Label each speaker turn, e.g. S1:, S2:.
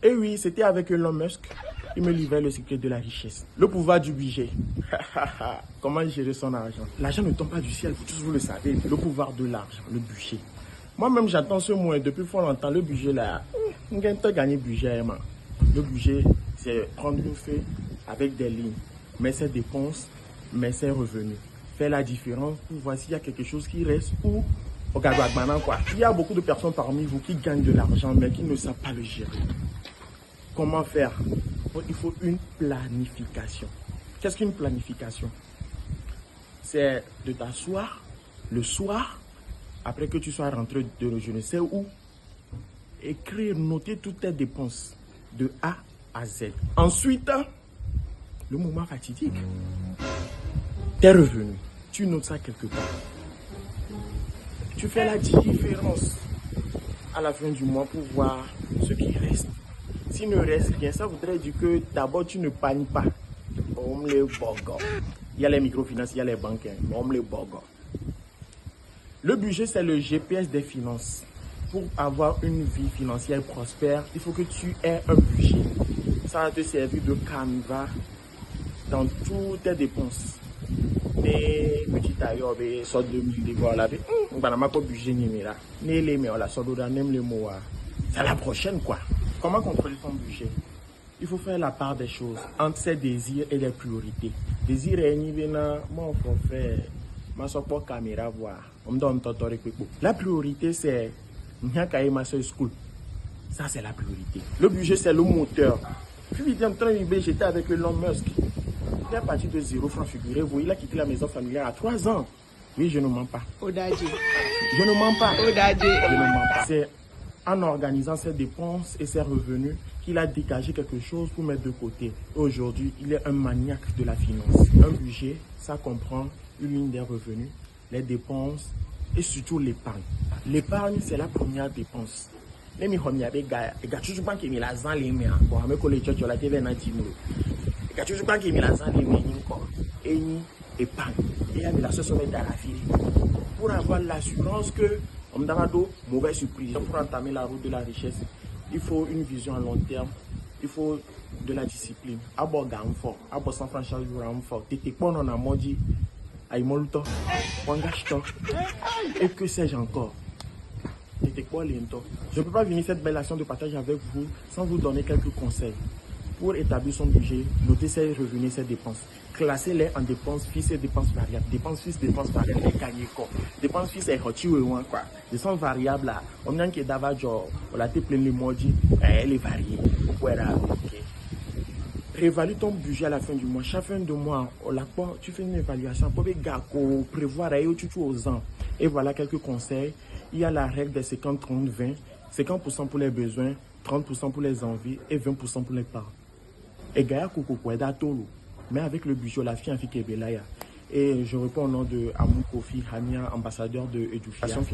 S1: Et oui, c'était avec Elon Musk. Il me livrait le secret de la richesse. Le pouvoir du budget. Comment gérer son argent? L'argent ne tombe pas du ciel, vous le savez. Le pouvoir de l'argent, le budget. Moi-même, j'attends ce mot depuis fort longtemps. Le budget, là, on gagne pas gagner budget. Le budget, c'est prendre une feuille avec des lignes. Mais ses dépenses, mais ses revenus. Faire la différence pour voir s'il y a quelque chose qui reste ou il y a beaucoup de personnes parmi vous qui gagnent de l'argent mais qui ne savent pas le gérer. Comment faire? Il faut une planification. Qu'est-ce qu'une planification? C'est de t'asseoir le soir, après que tu sois rentré de je ne sais où, écrire, noter toutes tes dépenses de A à Z. Ensuite, le moment fatidique, tes revenus, tu notes ça quelque part. Tu fais la différence à la fin du mois pour voir ce qui reste. S'il ne reste rien, ça voudrait dire que d'abord tu ne panies pas. Il y a les microfinances, il y a les banques. Le budget, c'est le GPS des finances. Pour avoir une vie financière prospère, il faut que tu aies un budget. Ça va te servir de canevas dans toutes tes dépenses. Des petits tailleurs, des sortes de mille de voilà. On va pas budget ni là. Ni les mais on la sorte de même le mot. C'est la prochaine quoi. Comment contrôler ton budget? Il faut faire la part des choses entre ses désirs et les priorités. Désir est ni vena, moi faut faire. Ma so pas caméra voir. On me donne totori kwepo. La priorité c'est nyakaye ma so school. Ça c'est la priorité. Le budget c'est le moteur. Puis en train de j'étais avec Elon Musk. Il est parti de 0 francs, figurez-vous. Il a quitté la maison familiale à 3 ans. Oui, je ne mens pas.
S2: Odaji.
S1: Je ne mens pas.
S2: Odaji.
S1: Je ne mens pas. C'est en organisant ses dépenses et ses revenus qu'il a dégagé quelque chose pour mettre de côté. Aujourd'hui, il est un maniaque de la finance. Un budget, ça comprend une ligne des revenus, les dépenses et surtout l'épargne. L'épargne, c'est la première dépense. Les mihomi avec gars, et gars, tu sais pas qu'il y a la les miens. Bon, avec les tchotchos, la TV n'a dit nous. Et tu sais pas qu'il y a la les miens encore. Et ni épargne. Et il y a de la société dans la file. Pour avoir l'assurance que on m'a donné mauvaise surprise. Pour entamer la route de la richesse, il faut une vision à long terme. Il faut de la discipline. Abo gagne fort. Abo sans franchise gagne fort. T'étais pas on a modi. Aïe moluto. Wangasto. Et que sais-je encore? T'étais quoi lento? Je ne peux pas venir cette belle action de partage avec vous sans vous donner quelques conseils. Pour établir son budget, notez ses revenus, ses dépenses. Classez-les en dépenses fixes et dépenses variables. Dépenses fixes, dépenses variables, les gagnez quoi. Dépenses fixes, c'est hoti ou quoi. Dépenses variables là, on a qui est d'abord, on a été plein de mois, elle est variée. Voilà, ok. Réévalue ton budget à la fin du mois. Chaque fin de mois, tu fais une évaluation pour prévoir aux ans. Et voilà quelques conseils. Il y a la règle des 50-30-20. 50% pour les besoins, 30% pour les envies et 20% pour les parts. Et Gaïa Koukoukou est d'Atolo. Mais avec le budget, la fille en Fikebelaya. Et je réponds au nom de Amou Kofi Hamia, ambassadeur de éducation financière.